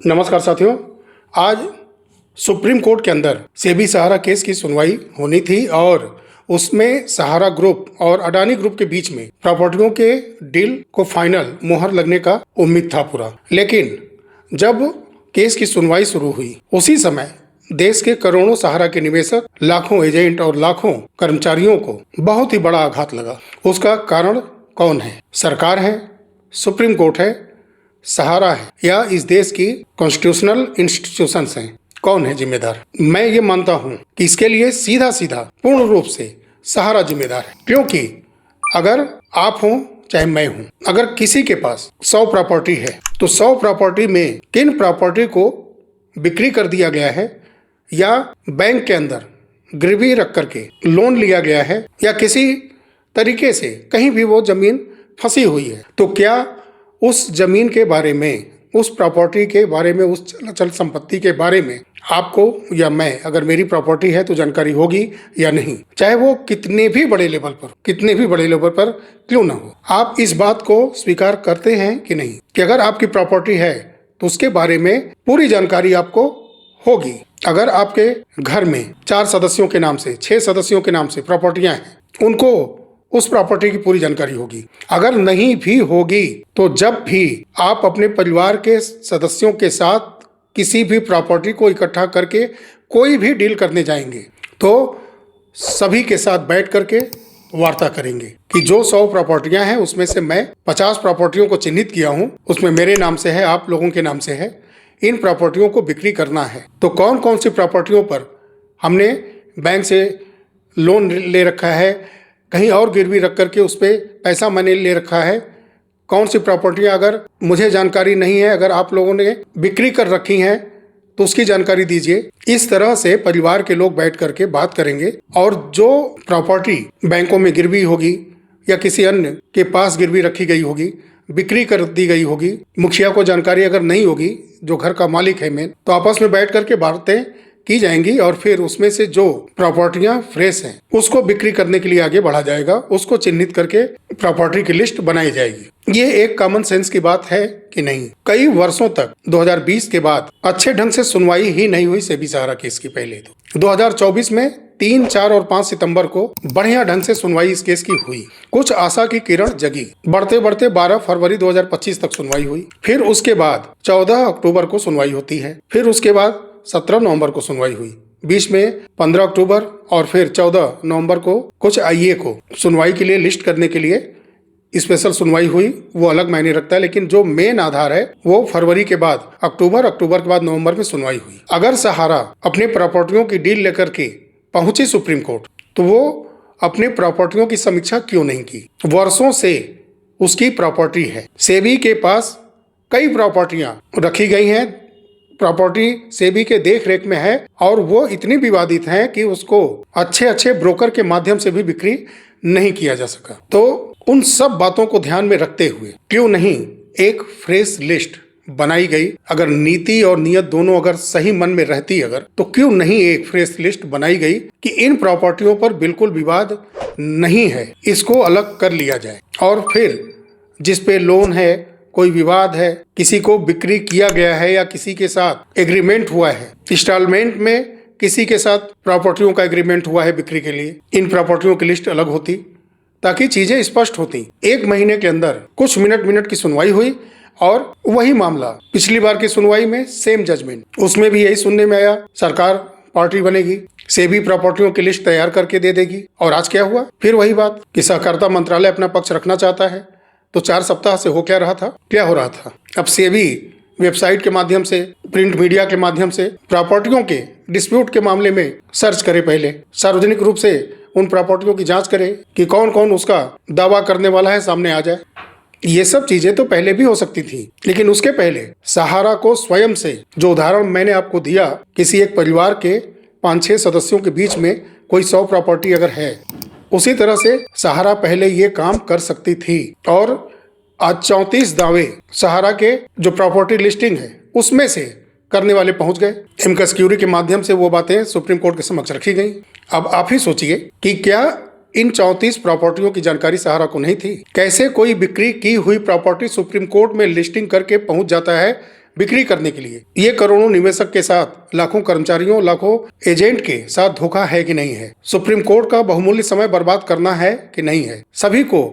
नमस्कार साथियों। आज सुप्रीम कोर्ट के अंदर सेबी सहारा केस की सुनवाई होनी थी और उसमें सहारा ग्रुप और अडानी ग्रुप के बीच में प्रॉपर्टियों के डील को फाइनल मुहर लगने का उम्मीद था पूरा। लेकिन जब केस की सुनवाई शुरू हुई उसी समय देश के करोड़ों सहारा के निवेशक, लाखों एजेंट और लाखों कर्मचारियों को बहुत ही बड़ा आघात लगा। उसका कारण कौन है? सरकार है, सुप्रीम कोर्ट है, सहारा है, या इस देश की कॉन्स्टिट्यूशनल इंस्टीट्यूशंस हैं? कौन है जिम्मेदार? मैं ये मानता हूं कि इसके लिए सीधा सीधा पूर्ण रूप से सहारा जिम्मेदार है। क्योंकि अगर आप हो चाहे मैं हूं, अगर किसी के पास 100 प्रॉपर्टी है तो 100 प्रॉपर्टी में किन प्रॉपर्टी को बिक्री कर दिया गया है या बैंक के अंदर गिरवी रख करके लोन लिया गया है या किसी तरीके से कहीं भी वो जमीन फंसी हुई है, तो क्या उस जमीन के बारे में, उस प्रॉपर्टी के बारे में, उस चल संपत्ति के बारे में आपको या मैं, अगर मेरी प्रॉपर्टी है तो जानकारी होगी या नहीं? चाहे वो कितने भी बड़े लेवल पर क्यों ना हो। आप इस बात को स्वीकार करते हैं कि नहीं कि अगर आपकी प्रॉपर्टी है तो उसके बारे में पूरी जानकारी आपको होगी? अगर आपके घर में 4 सदस्यों के नाम से, 6 सदस्यों के नाम से प्रॉपर्टियां हैं, उनको उस प्रॉपर्टी की पूरी जानकारी होगी। अगर नहीं भी होगी तो जब भी आप अपने परिवार के सदस्यों के साथ किसी भी प्रॉपर्टी को इकट्ठा करके कोई भी डील करने जाएंगे तो सभी के साथ बैठ करके वार्ता करेंगे कि जो 100 प्रॉपर्टियां हैं उसमें से मैं 50 प्रॉपर्टियों को चिन्हित किया हूं, उसमें मेरे नाम से है, आप लोगों के नाम से है, इन प्रॉपर्टियों को बिक्री करना है। तो कौन कौन सी प्रॉपर्टियों पर हमने बैंक से लोन ले रखा है, कहीं और गिरवी रख करके उस पर पैसा मैंने ले रखा है, कौन सी प्रॉपर्टियां अगर मुझे जानकारी नहीं है, अगर आप लोगों ने बिक्री कर रखी हैं तो उसकी जानकारी दीजिए। इस तरह से परिवार के लोग बैठ करके बात करेंगे और जो प्रॉपर्टी बैंकों में गिरवी होगी या किसी अन्य के पास गिरवी रखी गई होगी, बिक्री कर दी गई होगी, मुखिया को जानकारी अगर नहीं होगी, जो घर का मालिक है मेन, तो आपस में बैठ करके बातें की जाएंगी और फिर उसमें से जो प्रॉपर्टियां फ्रेश हैं उसको बिक्री करने के लिए आगे बढ़ा जाएगा, उसको चिन्हित करके प्रॉपर्टी की लिस्ट बनाई जाएगी। ये एक कॉमन सेंस की बात है कि नहीं? कई वर्षों तक 2020 के बाद अच्छे ढंग से सुनवाई ही नहीं हुई सेबी सहारा केस की। पहले तो 2024 में 3, 4 और 5 सितंबर को बढ़िया ढंग से सुनवाई इस केस की हुई। कुछ आशा की किरण जगी। बढ़ते बढ़ते 12 फरवरी 2025 तक सुनवाई हुई। फिर उसके बाद 14 अक्टूबर को सुनवाई होती है। फिर उसके बाद 17 नवंबर को सुनवाई हुई। बीच में 15 अक्टूबर और फिर 14 नवंबर को कुछ आईए को सुनवाई के लिए लिस्ट करने के लिए स्पेशल सुनवाई हुई। वो अलग मायने रखता है, लेकिन जो मेन आधार है वो फरवरी के बाद अक्टूबर के बाद नवंबर में सुनवाई हुई। अगर सहारा अपने प्रॉपर्टियों की डील लेकर के पहुंची सुप्रीम कोर्ट तो वो अपने प्रॉपर्टियों की समीक्षा क्यों नहीं की? वर्षों से उसकी प्रॉपर्टी है, सेबी के पास कई प्रॉपर्टियां रखी गई हैं, प्रॉपर्टी सेबी के देख रेख में है और वो इतनी विवादित है कि उसको अच्छे ब्रोकर के माध्यम से भी बिक्री नहीं किया जा सका। तो उन सब बातों को ध्यान में रखते हुए क्यों नहीं एक फ्रेश लिस्ट बनाई गई? अगर नीति और नियत दोनों अगर सही मन में रहती अगर, तो क्यों नहीं एक फ्रेश लिस्ट बनाई गई कि इन प्रॉपर्टियों पर बिल्कुल विवाद नहीं है, इसको अलग कर लिया जाए और फिर जिस पे लोन है, कोई विवाद है, किसी को बिक्री किया गया है या किसी के साथ एग्रीमेंट हुआ है, इंस्टॉलमेंट में किसी के साथ प्रॉपर्टियों का एग्रीमेंट हुआ है बिक्री के लिए, इन प्रॉपर्टियों की लिस्ट अलग होती ताकि चीजें स्पष्ट होती। 1 महीने के अंदर कुछ मिनट की सुनवाई हुई और वही मामला पिछली बार की सुनवाई में सेम जजमेंट, उसमें भी यही सुनने में आया सरकार पार्टी बनेगी, सेबी प्रॉपर्टियों की लिस्ट तैयार करके दे देगी। और आज क्या हुआ? फिर वही बात कि सहकारिता मंत्रालय अपना पक्ष रखना चाहता है। तो 4 सप्ताह से हो क्या रहा था? अब सेबी वेबसाइट के माध्यम से, प्रिंट मीडिया के माध्यम से प्रॉपर्टियों के डिस्प्यूट के मामले में सर्च करे, पहले सार्वजनिक रूप से उन प्रॉपर्टियों की जांच करे कि कौन कौन उसका दावा करने वाला है, सामने आ जाए। ये सब चीजें तो पहले भी हो सकती थी, लेकिन उसके पहले सहारा को स्वयं से, जो उदाहरण मैंने आपको दिया, किसी एक परिवार के 5-6 सदस्यों के बीच में कोई 100 प्रॉपर्टी अगर है, उसी तरह से सहारा पहले ये काम कर सकती थी। और आज 34 दावे सहारा के जो प्रॉपर्टी लिस्टिंग है उसमें से करने वाले पहुंच गए। एमकस क्यूरी के माध्यम से वो बातें सुप्रीम कोर्ट के समक्ष रखी गई। अब आप ही सोचिए कि क्या इन 34 प्रॉपर्टियों की जानकारी सहारा को नहीं थी? कैसे कोई बिक्री की हुई प्रॉपर्टी सुप्रीम कोर्ट में लिस्टिंग करके पहुंच जाता है बिक्री करने के लिए। ये करोड़ों निवेशक के साथ, लाखों कर्मचारियों, लाखों एजेंट के साथ धोखा है कि नहीं है? सुप्रीम कोर्ट का बहुमूल्य समय बर्बाद करना है कि नहीं है? सभी को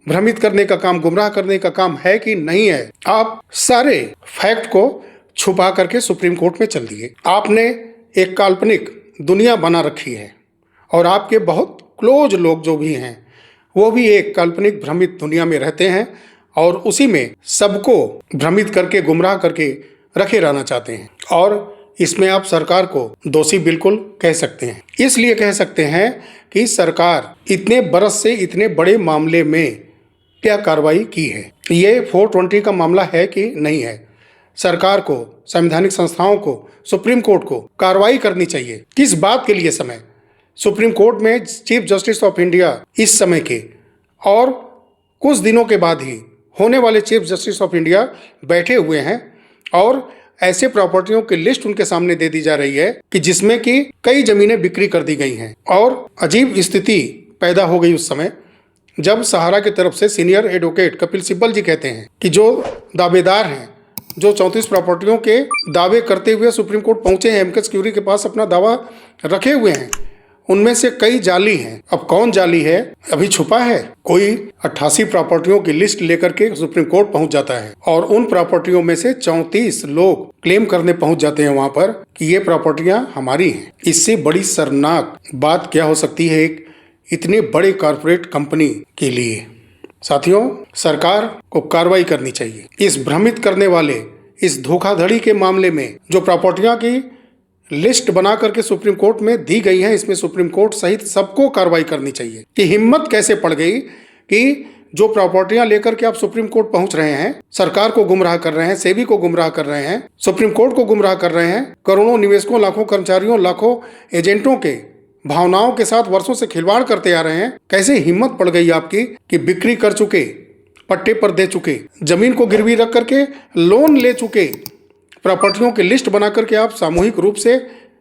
भ्रमित करने का काम, गुमराह करने का काम है कि नहीं है? आप सारे फैक्ट को छुपा करके सुप्रीम कोर्ट में चल दिए। आपने एक काल्पनिक दुनिया बना रखी है और आपके बहुत क्लोज लोग जो भी हैं वो भी एक काल्पनिक भ्रमित दुनिया में रहते हैं और उसी में सबको भ्रमित करके, गुमराह करके रखे रहना चाहते हैं। और इसमें आप सरकार को दोषी बिल्कुल कह सकते हैं। इसलिए कह सकते हैं कि सरकार इतने बरस से इतने बड़े मामले में क्या कार्रवाई की है। ये 420 का मामला है कि नहीं है? सरकार को, संवैधानिक संस्थाओं को, सुप्रीम कोर्ट को कार्रवाई करनी चाहिए। किस बात के लिए समय? सुप्रीम कोर्ट में चीफ जस्टिस ऑफ इंडिया इस समय के और कुछ दिनों के बाद ही होने वाले चीफ जस्टिस ऑफ इंडिया बैठे हुए हैं और ऐसे प्रॉपर्टियों की लिस्ट उनके सामने दे दी जा रही है कि जिसमें कि कई जमीनें बिक्री कर दी गई हैं। और अजीब स्थिति पैदा हो गई उस समय जब सहारा की तरफ से सीनियर एडवोकेट कपिल सिब्बल जी कहते हैं कि जो दावेदार हैं, जो 34 प्रॉपर्टियों के दावे करते हुए सुप्रीम कोर्ट पहुंचे हैं, एमिकस क्यूरी के पास अपना दावा रखे हुए हैं, उनमें से कई जाली हैं। अब कौन जाली है अभी छुपा है। कोई 88 प्रॉपर्टियों की लिस्ट लेकर के सुप्रीम कोर्ट पहुंच जाता है और उन प्रॉपर्टियों में से 34 लोग क्लेम करने पहुंच जाते हैं वहां पर कि ये प्रॉपर्टियां हमारी हैं। इससे बड़ी शर्मनाक बात क्या हो सकती है एक इतने बड़े कॉर्पोरेट कंपनी के लिए? साथियों, सरकार को कार्रवाई करनी चाहिए। इस भ्रमित करने वाले, इस धोखाधड़ी के मामले में जो प्रॉपर्टियां की लिस्ट बना करके सुप्रीम कोर्ट में दी गई है, इसमें सुप्रीम कोर्ट सहित सबको कार्रवाई करनी चाहिए। कि हिम्मत कैसे पड़ गई कि जो प्रॉपर्टियां लेकर के आप सुप्रीम कोर्ट पहुंच रहे हैं, सरकार को गुमराह कर रहे हैं, सेबी को गुमराह कर रहे हैं, सुप्रीम कोर्ट को गुमराह कर रहे हैं, करोड़ों निवेशकों, लाखों कर्मचारियों, लाखों एजेंटों के भावनाओं के साथ वर्षों से खिलवाड़ करते आ रहे हैं। कैसे हिम्मत पड़ गई आपकी कि बिक्री कर चुके, पट्टे पर दे चुके, जमीन को गिरवी रख करके लोन ले चुके प्रॉपर्टियों की लिस्ट बना करके आप सामूहिक रूप से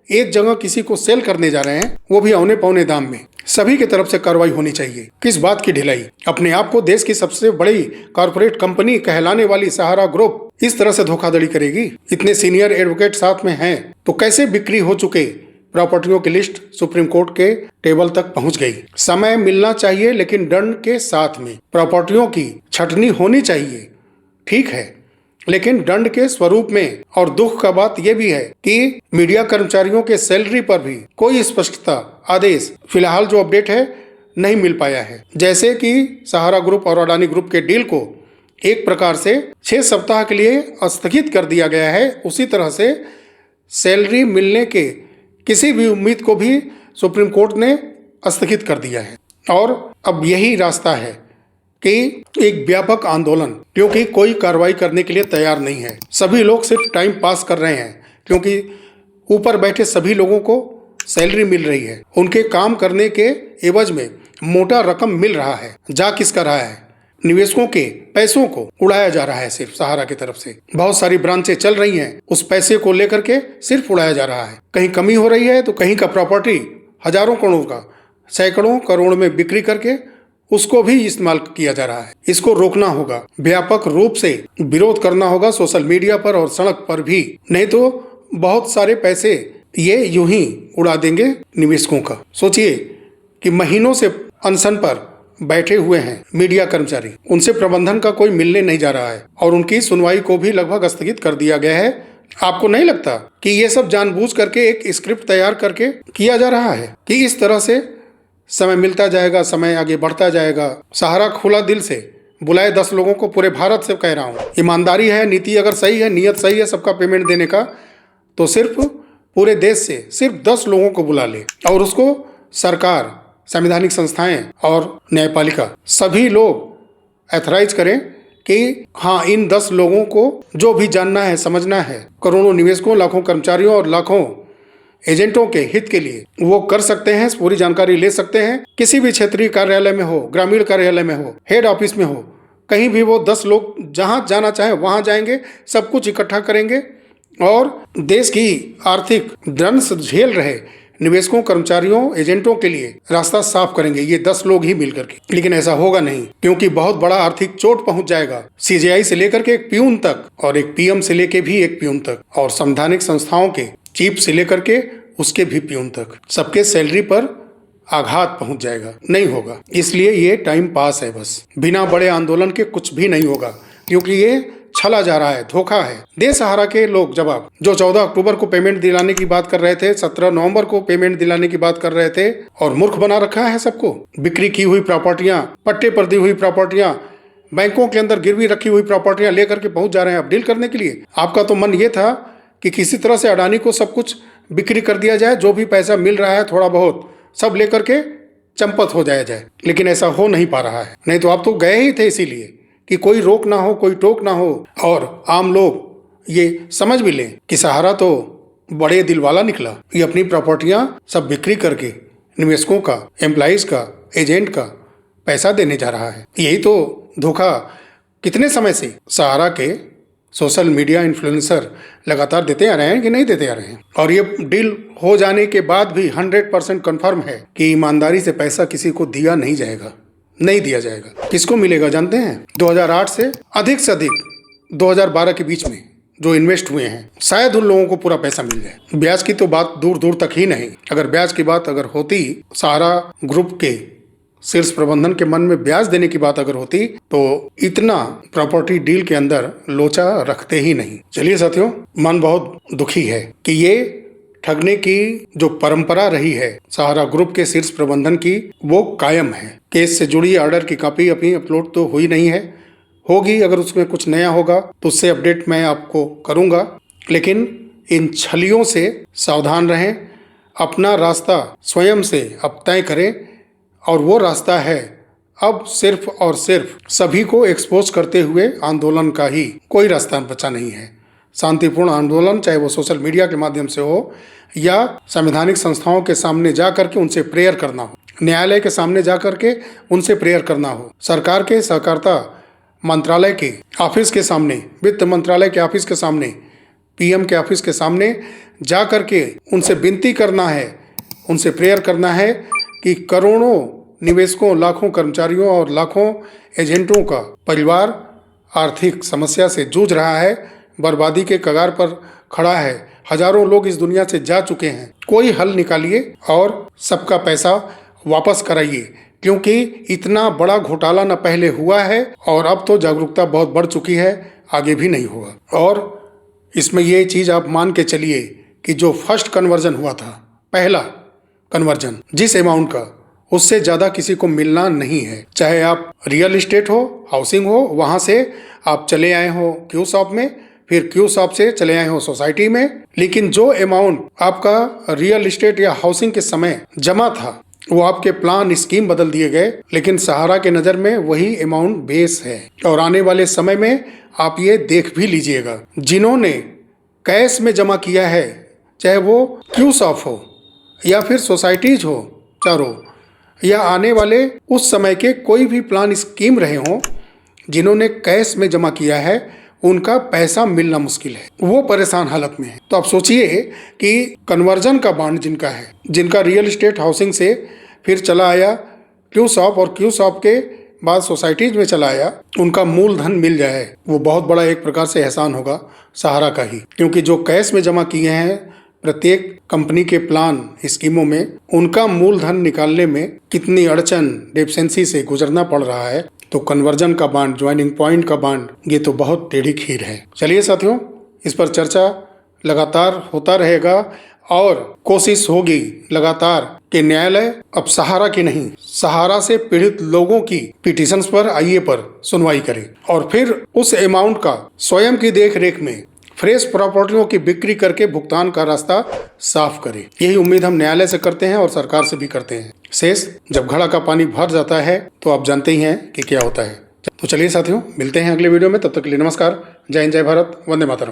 एक जगह किसी को सेल करने जा रहे हैं, वो भी औने पौने दाम में। सभी की तरफ से कार्रवाई होनी चाहिए। किस बात की ढिलाई? अपने आप को देश की सबसे बड़ी कॉर्पोरेट कंपनी कहलाने वाली सहारा ग्रुप इस तरह से धोखाधड़ी करेगी? इतने सीनियर एडवोकेट साथ में हैं तो कैसे बिक्री हो चुके प्रॉपर्टियों की लिस्ट सुप्रीम कोर्ट के टेबल तक पहुंच गई? समय मिलना चाहिए लेकिन दंड के साथ में। प्रॉपर्टियों की छटनी होनी चाहिए, ठीक है, लेकिन दंड के स्वरूप में। और दुख का बात यह भी है कि मीडिया कर्मचारियों के सैलरी पर भी कोई स्पष्टता, आदेश फिलहाल जो अपडेट है नहीं मिल पाया है। जैसे कि सहारा ग्रुप और अडानी ग्रुप के डील को एक प्रकार से 6 सप्ताह के लिए स्थगित कर दिया गया है, उसी तरह से सैलरी मिलने के किसी भी उम्मीद को भी सुप्रीम कोर्ट ने स्थगित कर दिया है। और अब यही रास्ता है कि एक व्यापक आंदोलन, क्योंकि कोई कार्रवाई करने के लिए तैयार नहीं है। सभी लोग सिर्फ टाइम पास कर रहे हैं क्योंकि ऊपर बैठे सभी लोगों को सैलरी मिल रही है, उनके काम करने के एवज में मोटा रकम मिल रहा है। जा किसका रहा है? निवेशकों के पैसों को उड़ाया जा रहा है सिर्फ सहारा की तरफ से। बहुत सारी ब्रांचें चल रही हैं, उस पैसे को लेकर के सिर्फ उड़ाया जा रहा है। कहीं कमी हो रही है तो कहीं का प्रॉपर्टी हजारों करोड़ों का, सैकड़ों करोड़ में बिक्री करके उसको भी इस्तेमाल किया जा रहा है। इसको रोकना होगा, व्यापक रूप से विरोध करना होगा सोशल मीडिया पर और सड़क पर भी, नहीं तो बहुत सारे पैसे ये यूं ही उड़ा देंगे निवेशकों का। सोचिए कि महीनों से अनशन पर बैठे हुए हैं मीडिया कर्मचारी, उनसे प्रबंधन का कोई मिलने नहीं जा रहा है और उनकी सुनवाई को भी लगभग स्थगित कर दिया गया है। आपको नहीं लगता कि ये सब जानबूझ करके एक स्क्रिप्ट तैयार करके किया जा रहा है कि इस तरह से समय मिलता जाएगा, समय आगे बढ़ता जाएगा? सहारा खुला दिल से बुलाए 10 लोगों को, पूरे भारत से कह रहा हूँ, ईमानदारी है, नीति अगर सही है, नीयत सही है सबका पेमेंट देने का, तो सिर्फ पूरे देश से सिर्फ 10 लोगों को बुला ले और उसको सरकार, संवैधानिक संस्थाएं और न्यायपालिका सभी लोग एथराइज करें कि हाँ, इन 10 लोगों को जो भी जानना है, समझना है, करोड़ों निवेशकों, लाखों कर्मचारियों और लाखों एजेंटों के हित के लिए वो कर सकते हैं, पूरी जानकारी ले सकते हैं। किसी भी क्षेत्रीय कार्यालय में हो, ग्रामीण कार्यालय में हो, हेड ऑफिस में हो, कहीं भी वो 10 लोग जहां जाना चाहे वहां जाएंगे, सब कुछ इकट्ठा करेंगे और देश की आर्थिक दंश झेल रहे निवेशकों, कर्मचारियों, एजेंटों के लिए रास्ता साफ करेंगे, ये 10 लोग ही मिलकर के। लेकिन ऐसा होगा नहीं, क्योंकि बहुत बड़ा आर्थिक चोट पहुंच जाएगा सीजेआई से लेकर के एक प्यून तक, और एक पीएम से लेकर भी एक प्यून तक, और संवैधानिक संस्थाओं के चीफ से लेकर के उसके भी प्यून तक, सबके सैलरी पर आघात पहुंच जाएगा। नहीं होगा, इसलिए ये टाइम पास है बस। बिना बड़े आंदोलन के कुछ भी नहीं होगा, क्योंकि ये छला जा रहा है, धोखा है। दे सहारा के लोग जवाब, जो 14 अक्टूबर को पेमेंट दिलाने की बात कर रहे थे, 17 नवंबर को पेमेंट दिलाने की बात कर रहे थे, और मूर्ख बना रखा है सबको। बिक्री की हुई प्रॉपर्टियां, पट्टे पर दी हुई प्रॉपर्टियां, बैंकों के अंदर गिरवी रखी हुई प्रॉपर्टियां लेकर के पहुंच जा रहे हैं अब डील करने के लिए। आपका तो मन ये था कि किसी तरह से अडानी को सब कुछ बिक्री कर दिया जाए, जो भी पैसा मिल रहा है थोड़ा बहुत सब लेकर के चंपत हो जाए, लेकिन ऐसा हो नहीं पा रहा है। नहीं तो आप तो गए ही थे इसीलिए कि कोई रोक ना हो, कोई टोक ना हो, और आम लोग ये समझ भी लें कि सहारा तो बड़े दिल वाला निकला। ये अपनी प्रॉपर्टियां सब बिक्री करके निवेशकों का, एम्प्लॉइज का, एजेंट का पैसा देने जा रहा है। यही तो धोखा कितने समय से सहारा के सोशल मीडिया इन्फ्लुएंसर लगातार देते आ रहे हैं कि नहीं देते आ रहे हैं। और ये डील हो जाने के बाद भी 100% कन्फर्म है कि ईमानदारी से पैसा किसी को दिया नहीं जाएगा, नहीं दिया जाएगा। किसको मिलेगा जानते हैं? 2008 से अधिक 2012 के बीच में जो इन्वेस्ट हुए हैं, शायद उन लोगों को पूरा पैसा मिल जाए। ब्याज की तो बात दूर दूर तक ही नहीं। अगर ब्याज की बात अगर होती, सहारा ग्रुप के शीर्ष प्रबंधन के मन में ब्याज देने की बात अगर होती, तो इतना प्रॉपर्टी डील के अंदर लोचा रखते ही नहीं। चलिए साथियों, मन बहुत दुखी है कि ये ठगने की जो परंपरा रही है सहारा ग्रुप के शीर्ष प्रबंधन की, वो कायम है। केस से जुड़ी ऑर्डर की कॉपी अभी अपलोड तो हुई नहीं है, होगी। अगर उसमें कुछ नया होगा तो उससे अपडेट मैं आपको करूंगा। लेकिन इन छलियों से सावधान रहें, अपना रास्ता स्वयं से अब तय करें, और वो रास्ता है अब सिर्फ और सिर्फ सभी को एक्सपोज करते हुए आंदोलन का ही, कोई रास्ता बचा नहीं है। शांतिपूर्ण आंदोलन, चाहे वो सोशल मीडिया के माध्यम से हो या संवैधानिक संस्थाओं के सामने जा करके उनसे प्रेयर करना हो, न्यायालय के सामने जा करके उनसे प्रेयर करना हो, सरकार के सहकारिता मंत्रालय के ऑफिस के सामने, वित्त मंत्रालय के ऑफिस के सामने, पीएम के ऑफिस के सामने जा करके उनसे विनती करना है, उनसे प्रेयर करना है कि करोड़ों निवेशकों, लाखों कर्मचारियों और लाखों एजेंटों का परिवार आर्थिक समस्या से जूझ रहा है, बर्बादी के कगार पर खड़ा है। हजारों लोग इस दुनिया से जा चुके हैं। कोई हल निकालिए और सबका पैसा वापस कराइए, क्योंकि इतना बड़ा घोटाला न पहले हुआ है, और अब तो जागरूकता बहुत बढ़ चुकी है, आगे भी नहीं होगा। और इसमें ये चीज़ आप मान के चलिए कि जो फर्स्ट कन्वर्जन हुआ था, पहला कन्वर्जन जिस अमाउंट का, उससे ज़्यादा किसी को मिलना नहीं है। चाहे आप रियल इस्टेट हो, हाउसिंग हो, वहाँ से आप चले आए हो क्यू शॉप में, फिर क्यू शॉप से चले आए हो सोसाइटी में, लेकिन जो अमाउंट आपका रियल इस्टेट या हाउसिंग के समय जमा था, वो आपके प्लान स्कीम बदल दिए गए, लेकिन सहारा के नज़र में वही अमाउंट बेस है। और आने वाले समय में आप ये देख भी लीजिएगा, जिन्होंने कैश में जमा किया है, चाहे वो क्यू शॉप हो या फिर सोसाइटीज हो चारों, या आने वाले उस समय के कोई भी प्लान स्कीम रहे हों, जिन्होंने कैश में जमा किया है, उनका पैसा मिलना मुश्किल है, वो परेशान हालत में है। तो आप सोचिए कि कन्वर्जन का बॉन्ड जिनका है, जिनका रियल इस्टेट हाउसिंग से फिर चला आया क्यू शॉप, और क्यू शॉप के बाद सोसाइटीज में चला आया, उनका मूलधन मिल जाए, वो बहुत बड़ा एक प्रकार से एहसान होगा सहारा का ही। क्योंकि जो कैश में जमा किए हैं प्रत्येक कंपनी के प्लान स्कीमों में, उनका मूलधन निकालने में कितनी अड़चन, डेफिशिएंसी से गुजरना पड़ रहा है। तो कन्वर्जन का बांड, ज्वाइनिंग पॉइंट का बांड, ये तो बहुत टेढ़ी खीर है। चलिए साथियों, इस पर चर्चा लगातार होता रहेगा, और कोशिश होगी लगातार कि न्यायालय अब सहारा की नहीं, सहारा से पीड़ित लोगों की पिटीशंस पर, आईए पर सुनवाई करे, और फिर उस अमाउंट का स्वयं की देख रेख में फ्रेश प्रॉपर्टियों की बिक्री करके भुगतान का रास्ता साफ करे। यही उम्मीद हम न्यायालय से करते हैं और सरकार से भी करते हैं। शेष जब घड़ा का पानी भर जाता है तो आप जानते ही हैं कि क्या होता है। तो चलिए साथियों, मिलते हैं अगले वीडियो में, तब तक के लिए नमस्कार। जय हिंद, जय भारत, वंदे मातरम।